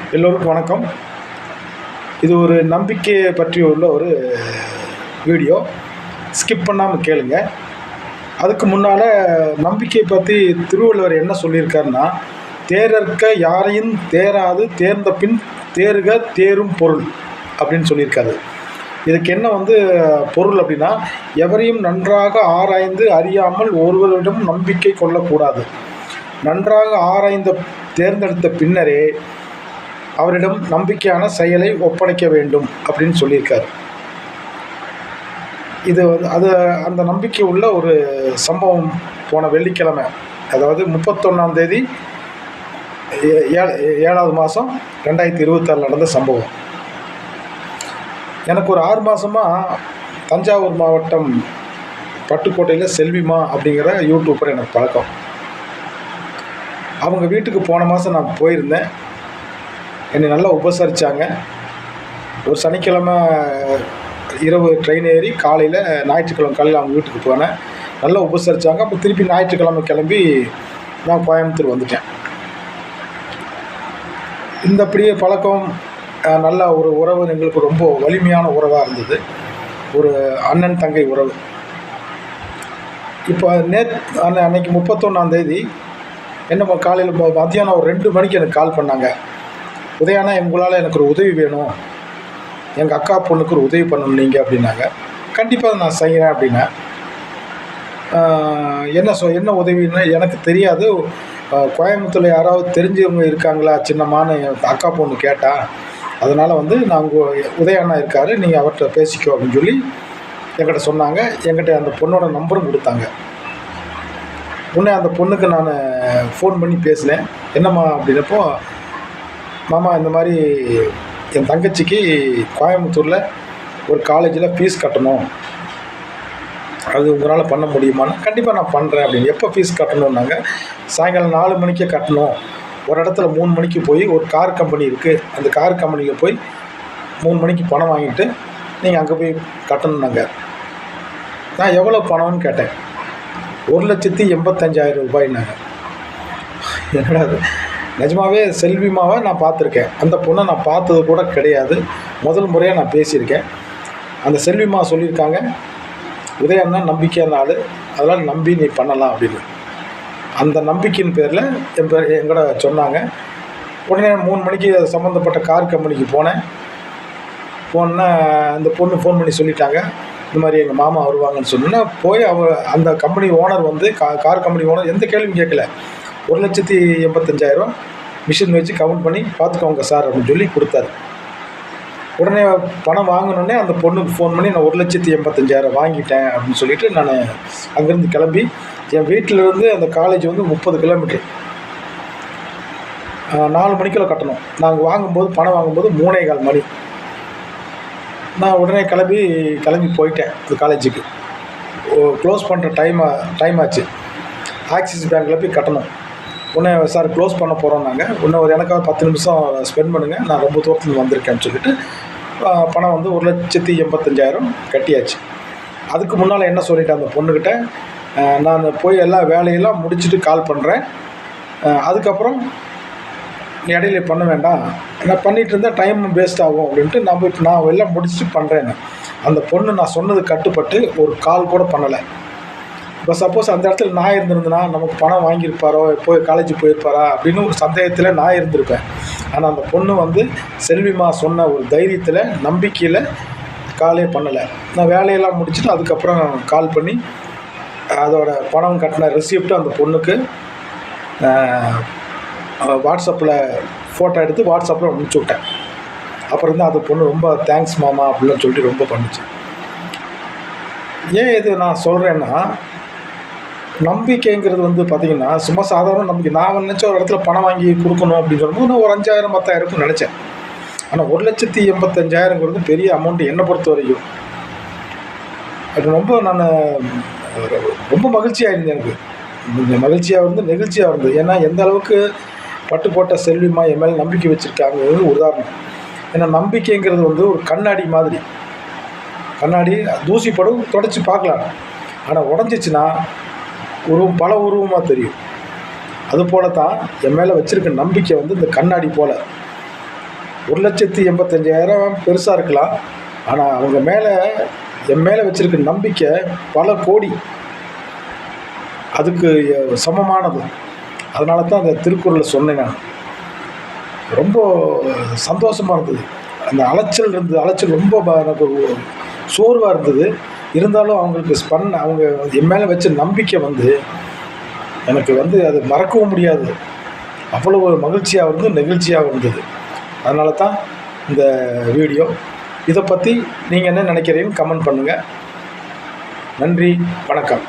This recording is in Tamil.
எல்லோருக்கும் வணக்கம். இது ஒரு நம்பிக்கையை பற்றி உள்ள ஒரு வீடியோ. ஸ்கிப் பண்ணாமல் கேளுங்க. அதுக்கு முன்னால் நம்பிக்கையை பற்றி திருவள்ளுவர் என்ன சொல்லியிருக்காருன்னா, தேரற்க யாரையும் தேராது தேர்ந்த பின் தேறுக தேரும் பொருள் அப்படின்னு சொல்லியிருக்காரு. இதுக்கு என்ன பொருள் அப்படின்னா, எவரையும் நன்றாக ஆராய்ந்து அறியாமல் ஒருவரிடம் நம்பிக்கை கொள்ளக்கூடாது. நன்றாக ஆராய்ந்த தேர்ந்தெடுத்த பின்னரே அவரிடம் நம்பிக்கையான செயலை ஒப்படைக்க வேண்டும் அப்படின்னு சொல்லியிருக்காரு. இது அந்த நம்பிக்கை உள்ள ஒரு சம்பவம் போன வெள்ளிக்கிழமை, அதாவது 31ஆம் தேதி 7வது மாதம் 2026 நடந்த சம்பவம். எனக்கு ஒரு 6 மாதமாக தஞ்சாவூர் மாவட்டம் பட்டுக்கோட்டையில் செல்விமா அப்படிங்கிற யூடியூப்பர் எனக்கு பழக்கம். அவங்க வீட்டுக்கு போன மாதம் நான் போயிருந்தேன். என்னை நல்லா உபசரித்தாங்க. ஒரு சனிக்கிழமை இரவு ட்ரெயின் ஏறி ஞாயிற்றுக்கிழமை காலையில் அவங்க வீட்டுக்கு போனேன். நல்லா உபசரித்தாங்க. அப்போ திருப்பி ஞாயிற்றுக்கிழமை கிளம்பி நான் கோயம்புத்தூர் வந்துட்டேன். இந்தப்படியே பழக்கம், நல்ல ஒரு உறவு எங்களுக்கு ரொம்ப வலிமையான உறவாக இருந்தது. ஒரு அண்ணன் தங்கை உறவு. இப்போ அன்னைக்கு 31ஆம் தேதி என்ன காலையில் மத்தியானம் ஒரு 2 மணிக்கு எனக்கு கால் பண்ணாங்க. உதயானா, உங்களால் எனக்கு ஒரு உதவி வேணும், எங்கள் அக்கா பொண்ணுக்கு ஒரு உதவி பண்ணணும் நீங்கள் அப்படின்னாங்க. கண்டிப்பாக நான் செய்கிறேன் அப்படின்னேன். என்ன உதவின்னு எனக்கு தெரியாது. கோயம்புத்தூரில் யாராவது தெரிஞ்சவங்க இருக்காங்களா சின்னம்மான்னு அக்கா பொண்ணு கேட்டா, அதனால் நான் உதயானா இருக்கார், நீங்கள் அவர்கிட்ட பேசிக்கோ அப்படின்னு சொல்லி என்கிட்ட சொன்னாங்க. என்கிட்ட அந்த பொண்ணோட நம்பரும் கொடுத்தாங்க. உடனே அந்த பொண்ணுக்கு நான் ஃபோன் பண்ணி பேசினேன். என்னம்மா அப்படின்னப்போ, மாமா இந்த மாதிரி என் தங்கச்சிக்கு கோயம்புத்தூரில் ஒரு காலேஜில் ஃபீஸ் கட்டணும், அது உங்களால் பண்ண முடியுமான்னு. கண்டிப்பாக நான் பண்ணுறேன் அப்படின்னு. எப்போ ஃபீஸ் கட்டணுன்னாங்க, சாயங்காலம் 4 மணிக்கே கட்டணும். ஒரு இடத்துல 3 மணிக்கு போய் ஒரு கார் கம்பெனி இருக்குது, அந்த கார் கம்பெனியில் போய் 3 மணிக்கு பணம் வாங்கிட்டு நீங்கள் அங்கே போய் கட்டணுன்னாங்க. நான் எவ்வளோ பணம்னு கேட்டேன். 1,85,000 ரூபாய்னாங்க. என்னடா அது, நிஜமாகவே செல்விமாவை நான் பார்த்துருக்கேன். அந்த பொண்ணை நான் பார்த்தது கூட கிடையாது. முதல் முறையாக நான் பேசியிருக்கேன். அந்த செல்விமா சொல்லியிருக்காங்க, உதயன்னா நம்பிக்கையான ஆள், அதெல்லாம் நம்பி நீ பண்ணலாம் அப்படின்னு. அந்த நம்பிக்கையின் பேரில் எங்கூட சொன்னாங்க. உடனே 3 மணிக்கு சம்மந்தப்பட்ட கார் கம்பெனிக்கு போனேன். அந்த பொண்ணு ஃபோன் பண்ணி சொல்லிட்டாங்க, இந்த மாதிரி எங்கள் மாமா வருவாங்கன்னு சொன்னோன்னா போய் அந்த company owner car company owner எந்த கேள்வியும் கேட்கல. 1,85,000 மிஷின் வச்சு கவுண்ட் பண்ணி பார்த்துக்கோங்க சார் அப்படின்னு சொல்லி கொடுத்தாரு. உடனே பணம் வாங்கினோடனே அந்த பொண்ணுக்கு ஃபோன் பண்ணி, நான் 1,85,000 வாங்கிட்டேன் அப்படின்னு சொல்லிவிட்டு நான் அங்கேருந்து கிளம்பி, என் வீட்டிலேருந்து அந்த காலேஜ் 30 கிலோமீட்டர், 4 மணிக்குள்ள கட்டணும். நாங்கள் பணம் வாங்கும்போது 3:15 மணி. நான் உடனே கிளம்பி போயிட்டேன் அந்த காலேஜுக்கு. க்ளோஸ் பண்ணுற டைம் ஆச்சு. ஆக்சிஸ் பேங்க்கில் போய் கட்டணும். உடனே சார் க்ளோஸ் பண்ண போகிறோம்னாங்க. இன்னும் எனக்காக 10 நிமிஷம் ஸ்பெண்ட் பண்ணுங்கள், நான் ரொம்ப தூரத்தில் வந்திருக்கேன்னு சொல்லிட்டு பணம் 1,85,000 கட்டியாச்சு. அதுக்கு முன்னால் என்ன சொல்லிட்டேன் அந்த பொண்ணுக்கிட்ட, நான் போய் எல்லா வேலையெல்லாம் முடிச்சுட்டு கால் பண்ணுறேன், அதுக்கப்புறம் இடையில பண்ண வேண்டாம், நான் பண்ணிகிட்டு இருந்தால் டைம் வேஸ்ட் ஆகும் அப்படின்ட்டு நான் எல்லாம் முடிச்சுட்டு பண்ணுறேன்னு. அந்த பொண்ணு நான் சொன்னது கட்டுப்பட்டு ஒரு கால் கூட பண்ணலை. இப்போ சப்போஸ் அந்த இடத்துல நான் இருந்திருந்தேன்னா நமக்கு பணம் வாங்கியிருப்பாரோ, போய் காலேஜுக்கு போயிருப்பாரா அப்படின்னு ஒரு சந்தேகத்தில் நான் இருந்திருப்பேன். ஆனால் அந்த பொண்ணு செல்விமா சொன்ன ஒரு தைரியத்தில், நம்பிக்கையில் காலே பண்ணலை. நான் வேலையெல்லாம் முடிச்சுட்டு அதுக்கப்புறம் கால் பண்ணி அதோட பணம் கட்டின ரெசிப்ட்டு அந்த பொண்ணுக்கு வாட்ஸ்அப்பில் ஃபோட்டோ எடுத்து வாட்ஸ்அப்பில் அனுப்பிச்சி விட்டேன். அப்புறம் தான் அந்த பொண்ணு ரொம்ப தேங்க்ஸ் மாமா அப்படின்னு சொல்லிட்டு ரொம்ப பண்ணிச்சு. ஏன் இது நான் சொல்கிறேன்னா, நம்பிக்கைங்கிறது பார்த்திங்கன்னா சும்மா சாதாரண நம்பிக்கை. நான் நினச்ச ஒரு இடத்துல பணம் வாங்கி கொடுக்கணும் அப்படின்னு சொல்லும்போது நான் ஒரு 5,000 10,000 நினச்சேன். ஆனால் 1,85,000 பெரிய அமௌண்ட்டு என்னை பொறுத்த வரைக்கும். அது நான் ரொம்ப மகிழ்ச்சியாக இருந்தேன். எனக்கு மகிழ்ச்சியாக நெகிழ்ச்சியாக இருந்தது. ஏன்னா எந்த அளவுக்கு பட்டுக்கோட்டை செல்விமா என் மேலே நம்பிக்கை வச்சுருக்காங்கிறது உதாரணம். ஏன்னா நம்பிக்கைங்கிறது ஒரு கண்ணாடி மாதிரி. கண்ணாடி தூசிப்படும், தொடச்சி பார்க்கலாம். ஆனால் உடஞ்சிச்சின்னா பல உருவமாக தெரியும். அதுபோல தான் என் மேலே வச்சுருக்க நம்பிக்கை இந்த கண்ணாடி போல். 1,85,000 பெருசாக இருக்கலாம். ஆனால் அவங்க மேலே என் மேலே வச்சுருக்க நம்பிக்கை பல கோடி, அதுக்கு சமமானது. அதனால தான் அந்த திருக்குறளை சொன்னேன். நான் ரொம்ப சந்தோஷமாக இருந்தது. அந்த அலைச்சல் ரொம்ப எனக்கு சோர்வாக இருந்தது. இருந்தாலும் அவங்களுக்கு அவங்க என் மேலே வச்ச நம்பிக்கை எனக்கு அது மறக்கவும் முடியாது. அவ்வளோ ஒரு மகிழ்ச்சியாக நெகிழ்ச்சியாக இருந்தது. அதனால தான் இந்த வீடியோ. இதை பற்றி நீங்கள் என்ன நினைக்கிறீங்கன்னு கமெண்ட் பண்ணுங்கள். நன்றி, வணக்கம்.